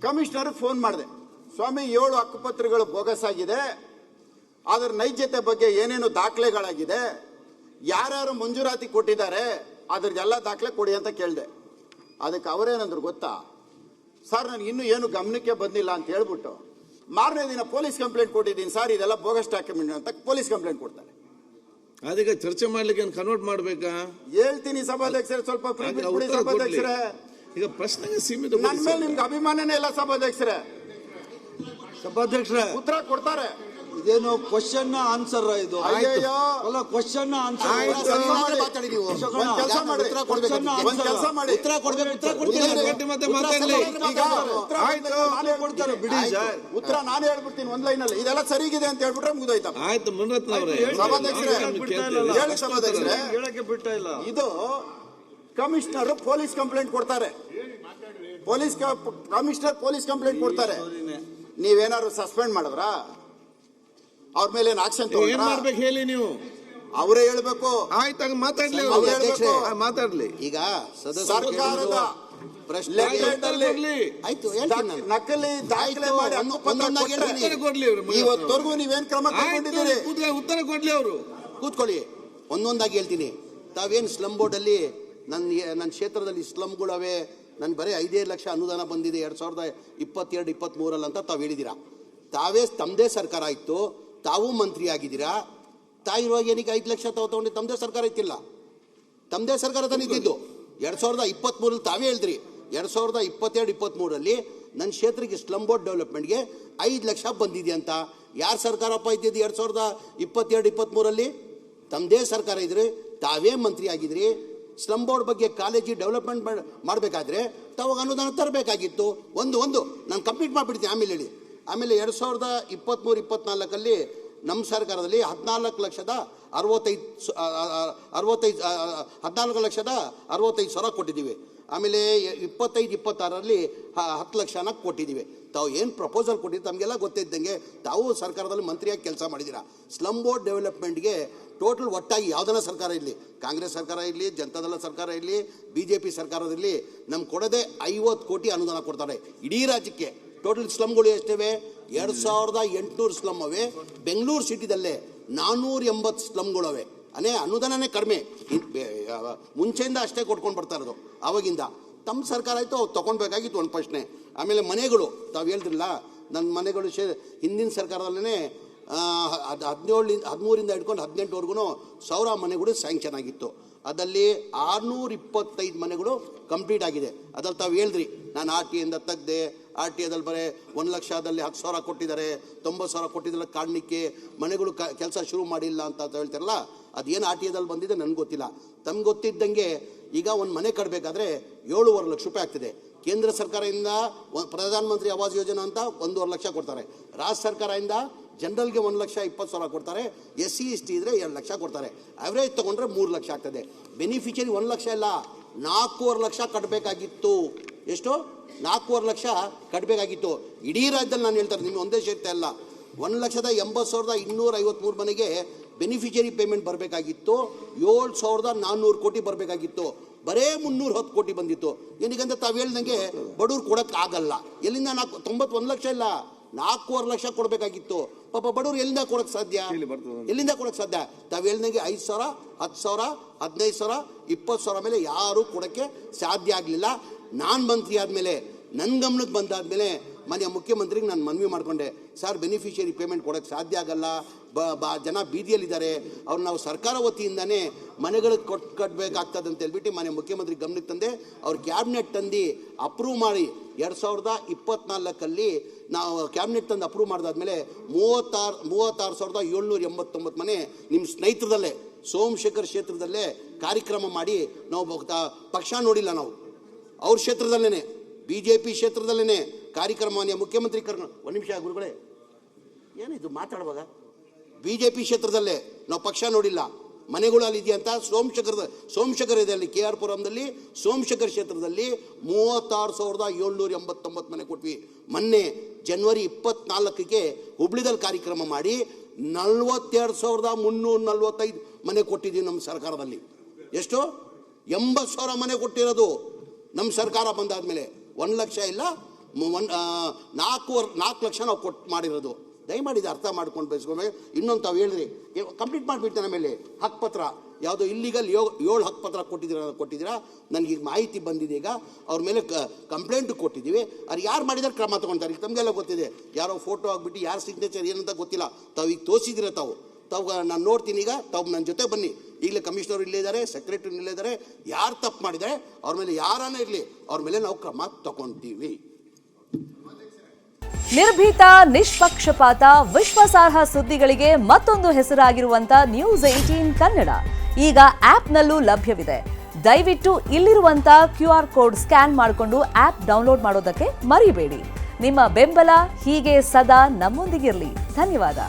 Commissioner phone ಮಾಡಿದೆ, ಸ್ವಾಮಿ 7 ಹಕ್ಕುಪತ್ರಗಳು bogus ಆಗಿದೆ, ಅದರ ನೈಜತೆ ಬಗ್ಗೆ ಏನೇನು ದಾಖಲೆಗಳಾಗಿದೆ, ಯಾರ್ಯಾರು ಮಂಜೂರಾತಿ ಕೊಟ್ಟಿದ್ದಾರೆ ಅದ್ರದ್ದೆಲ್ಲ ದಾಖಲೆ ಕೊಡಿ ಅಂತ ಕೇಳಿದೆ. ಅದಕ್ಕೆ ಅವರೇನಂದ್ರು ಗೊತ್ತಾ, ಸರ್ ನನಗೆ ಇನ್ನೂ ಏನು ಗಮನಕ್ಕೆ ಬಂದಿಲ್ಲ ಅಂತ ಹೇಳ್ಬಿಟ್ಟು ಮಾರನೇ ದಿನ ಪೊಲೀಸ್ ಕಂಪ್ಲೇಂಟ್ ಕೊಟ್ಟಿದ್ದೀನಿ ಸರ್, ಇದೆಲ್ಲ ಬೋಗಸ್ ಡಾಕ್ಯುಮೆಂಟ್ ಅಂತ ಪೊಲೀಸ್ ಕಂಪ್ಲೇಂಟ್ ಕೊಡ್ತಾರೆ. ಅದೀಗ ಚರ್ಚೆ ಮಾಡ್ಲಿಕ್ಕೆ ಕನ್ವರ್ಟ್ ಮಾಡ್ಬೇಕಾ? ಹೇಳ್ತೀನಿ ಸಭಾಧ್ಯಕ್ಷರೇ, ಸ್ವಲ್ಪ ಫ್ರೀ ಬಿಟ್ಬಿಡಿ ಸಭಾಧ್ಯಕ್ಷರೇ. ಈಗ ಪ್ರಶ್ನೆಗೆ ಸೀಮಿತ. ನನ್ನ ಮೇಲೆ ನಿಮ್ಗೆ ಅಭಿಮಾನನೇ ಇಲ್ಲ ಸಭಾಧ್ಯಕ್ಷರೇ. ಸಭಾಧ್ಯಕ್ಷರೇ ಉತ್ತರ ಕೊಡ್ತಾರೆ. ಇದೇನು ಕ್ವಶನ್ ಆನ್ಸರ್ ಇದು? ಅಯ್ಯಯ್ಯೋ, ಅಲ್ಲ ಕ್ವಶನ್ ಆನ್ಸರ್. ಕೆಲಸ ಮಾಡಿ, ಉತ್ತರ ಕೊಡ್ತಾರೆ ಬಿಡಿ ಸರ್. ಉತ್ತರ ನಾನು ಹೇಳ್ಬಿಡ್ತೀನಿ ಒಂದ್ ಲೈನ್ ಅಲ್ಲಿ, ಇದೆಲ್ಲ ಸರಿಗಿದೆ ಅಂತ ಹೇಳ್ಬಿಟ್ರೆ ಮುಗಿದೋಯ್ತಪ್ಪ. ಆಯ್ತು ಮುನರತ್ನ ಅವರೇ, ಸಭಾಧ್ಯಕ್ಷರೇ ಹೇಳಿ ಸಭಾಧ್ಯಕ್ಷರೇ, ಹೇಳಕ್ಕೆ ಬಿಟ್ಟ ಇಲ್ಲ. ಇದು ಕಮಿಷನರ್ ಪೊಲೀಸ್ ಕಂಪ್ಲೇಂಟ್ ಕೊಡ್ತಾರೆ, ಕಮಿಷನರ್ ಪೊಲೀಸ್ ಕಂಪ್ಲೇಂಟ್ ಕೊಡ್ತಾರೆ. ನೀವೇನಾದ್ರು ಸಸ್ಪೆಂಡ್ ಮಾಡಿದ್ರಾ? ಅವ್ರ ಮೇಲೆ ಆಕ್ಷನ್ ಮಾಡ್ಬೇಕು ಹೇಳಿ, ನೀವು ಅವರೇ ಹೇಳ್ಬೇಕು. ಆಯ್ತಾಗ ಮಾತಾಡ್ಲಿ, ಮಾತಾಡ್ಲಿ. ಈಗ ಸರ್ಕಾರದ ನಕಲಿ ದಾಖಲೆ ಮಾಡಿ ಇವತ್ತವರೆಗೂ ನೀವೇನ್ ಕ್ರಮ ತಗೊಂಡಿದ್ದೀರಿ? ಉತ್ತರ ಕೊಡ್ಲಿ ಅವರು. ಕೂತ್ಕೊಳ್ಳಿ, ಒಂದೊಂದಾಗಿ ಹೇಳ್ತೀನಿ. ತಾವೇನು ಸ್ಲಮ್ ಬೋರ್ಡ್ ಅಲ್ಲಿ ನನ್ನ ಕ್ಷೇತ್ರದಲ್ಲಿ ಸ್ಲಮ್ಗಳವೆ, ನನ್ ಬರೀ 5 ಲಕ್ಷ ಅನುದಾನ ಬಂದಿದೆ 2022-23 ಅಂತ ತಾವು ಹೇಳಿದ್ದೀರಾ. ತಮ್ಮದೇ ಸರ್ಕಾರ ಇತ್ತು, ತಾವು ಮಂತ್ರಿ ಆಗಿದ್ದೀರಾ. ತಾಯಿರುವಾಗ ಏನಕ್ಕೆ 5 ಲಕ್ಷ ತಗೊಂಡು ತಮ್ಮದೇ ಸರ್ಕಾರ ಇತ್ತಿಲ್ಲ? ತಮ್ಮದೇ ಸರ್ಕಾರ ತಂದಿದ್ದು 2023 ತಾವೇ ಹೇಳಿದ್ರಿ. 2022-23 ನನ್ನ ಕ್ಷೇತ್ರಕ್ಕೆ ಸ್ಲಮ್ ಬೋರ್ಡ್ ಡೆವಲಪ್ಮೆಂಟ್ಗೆ 5 ಲಕ್ಷ ಬಂದಿದೆ ಅಂತ. ಯಾರು ಸರ್ಕಾರಪ್ಪ ಇದ್ದಿದ್ದು 2022-23? ತಮ್ಮದೇ ಸರ್ಕಾರ ಇದ್ರಿ, ತಾವೇ ಮಂತ್ರಿ ಆಗಿದ್ರಿ. ಸ್ಲಮ್ ಬೋರ್ಡ್ ಬಗ್ಗೆ ಕಾಲೇಜಿ ಡೆವಲಪ್ಮೆಂಟ್ ಮಾಡಬೇಕಾದ್ರೆ ತಾವಾಗ ಅನುದಾನ ತರಬೇಕಾಗಿತ್ತು. ಒಂದು ನಾನು ಕಂಪ್ಲೀಟ್ ಮಾಡಿಬಿಡ್ತೀನಿ, ಆಮೇಲೆ ಹೇಳಿ. ಆಮೇಲೆ 2023-24 ನಮ್ಮ ಸರ್ಕಾರದಲ್ಲಿ 14,65,000 ಕೊಟ್ಟಿದ್ದೀವಿ. ಆಮೇಲೆ 25-26 10 ಲಕ್ಷನ ಕೊಟ್ಟಿದ್ದೀವಿ. ತಾವು ಏನು ಪ್ರಪೋಸಲ್ ಕೊಟ್ಟಿದ್ದು ತಮಗೆಲ್ಲ ಗೊತ್ತಿದ್ದಂಗೆ ತಾವು ಸರ್ಕಾರದಲ್ಲಿ ಮಂತ್ರಿಯಾಗಿ ಕೆಲಸ ಮಾಡಿದ್ದೀರಾ. ಸ್ಲಮ್ ಬೋರ್ಡ್ ಡೆವಲಪ್ಮೆಂಟ್ಗೆ ಟೋಟಲ್ ಒಟ್ಟಾಗಿ ಯಾವುದನ್ನ ಸರ್ಕಾರ ಇರಲಿ, ಕಾಂಗ್ರೆಸ್ ಸರ್ಕಾರ ಇರಲಿ, ಜನತಾದಳ ಸರ್ಕಾರ ಇರಲಿ, BJP ಸರ್ಕಾರದಲ್ಲಿ ನಮ್ಗೆ ಕೊಡದೆ 50 ಕೋಟಿ ಅನುದಾನ ಕೊಡ್ತಾರೆ ಇಡೀ ರಾಜ್ಯಕ್ಕೆ. ಟೋಟಲ್ ಸ್ಲಮ್ಗಳು ಎಷ್ಟಿವೆ? 2,800 ಸ್ಲಮ್ ಅವೆ. ಬೆಂಗಳೂರು ಸಿಟಿದಲ್ಲೇ 480 ಸ್ಲಮ್ಗಳವೆ. ಅನುದಾನನೇ ಕಡಿಮೆ. ಮುಂಚೆಯಿಂದ ಅಷ್ಟೇ ಕೊಟ್ಕೊಂಡು ಬರ್ತಾ ಇರೋದು. ಆವಾಗಿಂದ ತಮ್ಮ ಸರ್ಕಾರ ಆಯಿತು, ಅವ್ರು ತೊಗೊಳ್ಬೇಕಾಗಿತ್ತು. ಒಂದು ಪ್ರಶ್ನೆ. ಆಮೇಲೆ ಮನೆಗಳು ತಾವು ಹೇಳಿದ್ರಲ್ಲ, ನನ್ನ ಮನೆಗಳು ಹಿಂದಿನ ಸರ್ಕಾರದಲ್ಲೇ 13ರಿಂದ ಹಿಡ್ಕೊಂಡು 18ವರೆಗೂ 1000 ಮನೆಗಳು ಸ್ಯಾಂಕ್ಷನ್ ಆಗಿತ್ತು. ಅದರಲ್ಲಿ 625 ಮನೆಗಳು ಕಂಪ್ಲೀಟ್ ಆಗಿದೆ. ಅದ್ರಲ್ಲಿ ತಾವು ಹೇಳಿದ್ರಿ, ನಾನು RTIಯಿಂದ ತೆಗ್ದೆ, RTIದಲ್ಲಿ ಬರೀ 1 ಲಕ್ಷದಲ್ಲಿ 10,000 ಕೊಟ್ಟಿದ್ದಾರೆ, 90,000 ಕೊಟ್ಟಿದ್ದಲ್ಲ ಕಾರಣಕ್ಕೆ ಮನೆಗಳು ಕೆಲಸ ಶುರು ಮಾಡಿಲ್ಲ ಅಂತ ಹೇಳ್ತಾರಲ್ಲ. ಅದೇನು RTIದಲ್ಲಿ ಬಂದಿದೆ ನನಗೆ ಗೊತ್ತಿಲ್ಲ. ತಮ್ಗೆ ಗೊತ್ತಿದ್ದಂಗೆ ಈಗ ಒಂದು ಮನೆ ಕಟ್ಟಬೇಕಾದ್ರೆ 7.5 ಲಕ್ಷ ರೂಪಾಯಿ ಆಗ್ತಿದೆ. ಕೇಂದ್ರ ಸರ್ಕಾರದಿಂದ ಪ್ರಧಾನ ಮಂತ್ರಿ ಆವಾಸ್ ಯೋಜನಾ ಅಂತ 1.5 ಲಕ್ಷ ಕೊಡ್ತಾರೆ. ರಾಜ್ಯ ಸರ್ಕಾರದಿಂದ ಜನರಲ್ಗೆ 1,20,000 ಕೊಡ್ತಾರೆ. SC ST ಇದ್ರೆ 2 ಲಕ್ಷ ಕೊಡ್ತಾರೆ. ಅವರೇಜ್ ತಗೊಂಡ್ರೆ 3 ಲಕ್ಷ ಆಗ್ತದೆ. ಬೆನಿಫಿಷರಿ 1 ಲಕ್ಷ ಇಲ್ಲ, 4.5 ಲಕ್ಷ ಕಟ್ಟಬೇಕಾಗಿತ್ತು. ಎಷ್ಟು? 4.5 ಲಕ್ಷ ಕಟ್ಟಬೇಕಾಗಿತ್ತು. ಇಡೀ ರಾಜ್ಯದಲ್ಲಿ ನಾನು ಹೇಳ್ತಾರೆ, ನಿಮ್ಗೆ ಒಂದೇ ಕ್ಷೇತ್ರ ಅಲ್ಲ. 1,80,253 ಮನೆಗೆ ಬೆನಿಫಿಷರಿ ಪೇಮೆಂಟ್ ಬರಬೇಕಾಗಿತ್ತು. 7,400 ಕೋಟಿ ಬರಬೇಕಾಗಿತ್ತು. ಬರೇ 310 ಕೋಟಿ ಬಂದಿತ್ತು. ಏನಕ್ಕಂತ ತಾವು ಹೇಳ್ದಂಗೆ ಬಡವ್ರು ಕೊಡಕ್ಕೆ ಆಗಲ್ಲ. ಎಲ್ಲಿಂದ 91 ಲಕ್ಷ ಇಲ್ಲ, 4.5 ಲಕ್ಷ ಕೊಡಬೇಕಾಗಿತ್ತು. ಪಾಪ ಬಡವ್ರು ಎಲ್ಲಿಂದ ಕೊಡಕ್ಕೆ ಸಾಧ್ಯ? ತಾವು ಹೇಳ್ದಂಗೆ 5,000, 10,000, 15,000, 20,000 ಮೇಲೆ ಯಾರೂ ಕೊಡೋಕ್ಕೆ ಸಾಧ್ಯ ಆಗಲಿಲ್ಲ. ನಾನು ಮಂತ್ರಿ ಆದಮೇಲೆ, ನನ್ನ ಗಮನಕ್ಕೆ ಬಂದಾದ್ಮೇಲೆ ಮನೆಯ ಮುಖ್ಯಮಂತ್ರಿಗೆ ನಾನು ಮನವಿ ಮಾಡಿಕೊಂಡೆ, ಸರ್ ಬೆನಿಫಿಷಿಯರಿ ಪೇಮೆಂಟ್ ಕೊಡೋಕ್ಕೆ ಸಾಧ್ಯ ಆಗಲ್ಲ, ಜನ ಬೀದಿಯಲ್ಲಿದ್ದಾರೆ, ಅವ್ರು ನಾವು ಸರ್ಕಾರ ವತಿಯಿಂದನೇ ಮನೆಗಳಿಗೆ ಕಟ್ಟಬೇಕಾಗ್ತದೆ ಅಂತ ಹೇಳ್ಬಿಟ್ಟು ಮನೆ ಮುಖ್ಯಮಂತ್ರಿ ಗಮನಕ್ಕೆ ತಂದೆ. ಅವ್ರು ಕ್ಯಾಬಿನೆಟ್ ತಂದು ಅಪ್ರೂವ್ ಮಾಡಿ 2024 ನಾವು ಕ್ಯಾಬಿನೆಟ್ ತಂದು ಅಪ್ರೂವ್ ಮಾಡಿದಾದ್ಮೇಲೆ 36,789 ಮನೆ ನಿಮ್ಮ ಸ್ನೇಹಿತರದಲ್ಲೇ ಸೋಮಶೇಖರ್ ಕ್ಷೇತ್ರದಲ್ಲೇ ಕಾರ್ಯಕ್ರಮ ಮಾಡಿ ನಾವು ಪಕ್ಷ ನೋಡಿಲ್ಲ. ನಾವು ಅವ್ರ ಕ್ಷೇತ್ರದಲ್ಲೇ BJP ಕ್ಷೇತ್ರದಲ್ಲೇ ಕಾರ್ಯಕ್ರಮ ಮುಖ್ಯಮಂತ್ರಿ ಒಂದು ನಿಮಿಷ ಗುರುಗಳೇ, ಏನಿದು ಮಾತಾಡುವಾಗ BJP ಕ್ಷೇತ್ರದಲ್ಲೇ ನಾವು ಪಕ್ಷ ನೋಡಿಲ್ಲ. ಮನೆಗಳು ಅಲ್ಲಿ ಇದೆಯಂತ ಸೋಮಶೇಖರ್ ಇದೆ ಅಲ್ಲಿ KR ಪುರಂದಲ್ಲಿ ಸೋಮಶೇಖರ್ ಕ್ಷೇತ್ರದಲ್ಲಿ 36,789 ಮನೆ ಕೊಟ್ವಿ. ಮೊನ್ನೆ ಜನವರಿ 24ಕ್ಕೆ ಹುಬ್ಳಿದಲ್ಲಿ ಕಾರ್ಯಕ್ರಮ ಮಾಡಿ 42,345 ಮನೆ ಕೊಟ್ಟಿದ್ದೀವಿ ನಮ್ಮ ಸರ್ಕಾರದಲ್ಲಿ. ಎಷ್ಟು? 80,000 ಮನೆ ಕೊಟ್ಟಿರೋದು ನಮ್ಮ ಸರ್ಕಾರ ಬಂದಾದ್ಮೇಲೆ. 1 ಲಕ್ಷ ಇಲ್ಲ, ನಾಲ್ಕು ಲಕ್ಷ ನಾವು ಕೊಟ್ಟು ಮಾಡಿರೋದು. ದಯಮಾಡಿ ಇದು ಅರ್ಥ ಮಾಡ್ಕೊಂಡು ಬಯಸ್ಕೊಂಡ್ರೆ ಇನ್ನೊಂದು ತಾವು ಹೇಳಿದ್ರಿ ಕಂಪ್ಲೀಟ್ ಮಾಡಿಬಿಡ್ತಾನೆ ಆಮೇಲೆ ಹಕ್ಕುಪತ್ರ ಯಾವುದೋ ಇಲ್ಲಿಗಲ್ 7 ಹಕ್ಕುಪತ್ರ ಕೊಟ್ಟಿದ್ದೀರಾ ನನಗೆ ಈಗ ಮಾಹಿತಿ ಬಂದಿದೆ. ಈಗ ಅವ್ರ ಮೇಲೆ ಕಂಪ್ಲೇಂಟ್ ಕೊಟ್ಟಿದ್ದೀವಿ. ಅವ್ರು ಯಾರು ಮಾಡಿದಾರೆ ಕ್ರಮ ತೊಗೊಳ್ತಾರೆ. ಈಗ ತಮಗೆಲ್ಲ ಗೊತ್ತಿದೆ, ಯಾರೋ ಫೋಟೋ ಆಗಿಬಿಟ್ಟು ಯಾರು ಸಿಗ್ನೇಚರ್ ಏನಂತ ಗೊತ್ತಿಲ್ಲ. ತಾವು ಈಗ ತೋರಿಸಿದಿರ ತಾವು ನಾನು ನೋಡ್ತೀನಿ. ಈಗ ತಾವು ನನ್ನ ಜೊತೆ ಬನ್ನಿ. ಈಗಲೇ ಕಮಿಷನರ್ ಇಲ್ಲೇ ಇದ್ದಾರೆ, ಸೆಕ್ರೆಟರಿ ಇಲ್ಲೇ ಇದ್ದಾರೆ. ಯಾರು ತಪ್ಪು ಮಾಡಿದ್ದಾರೆ ಅವ್ರ ಮೇಲೆ ಯಾರನ್ನ ಇರಲಿ ಅವ್ರ ಮೇಲೆ ನಾವು ಕ್ರಮ ತಗೊಳ್ತೀವಿ. ನಿರ್ಭೀತ, ನಿಷ್ಪಕ್ಷಪಾತ, ವಿಶ್ವಾಸಾರ್ಹ ಸುದ್ದಿಗಳಿಗೆ ಮತ್ತೊಂದು ಹೆಸರಾಗಿರುವಂತ ನ್ಯೂಸ್ 18 ಕನ್ನಡ ಈಗ ಆಪ್ನಲ್ಲೂ ಲಭ್ಯವಿದೆ. ದಯವಿಟ್ಟು ಇಲ್ಲಿರುವಂತ QR ಕೋಡ್ ಸ್ಕ್ಯಾನ್ ಮಾಡಿಕೊಂಡು ಆಪ್ ಡೌನ್ಲೋಡ್ ಮಾಡೋದಕ್ಕೆ ಮರಿಬೇಡಿ. ನಿಮ್ಮ ಬೆಂಬಲ ಹೀಗೆ ಸದಾ ನಮ್ಮೊಂದಿಗಿರಲಿ. ಧನ್ಯವಾದ.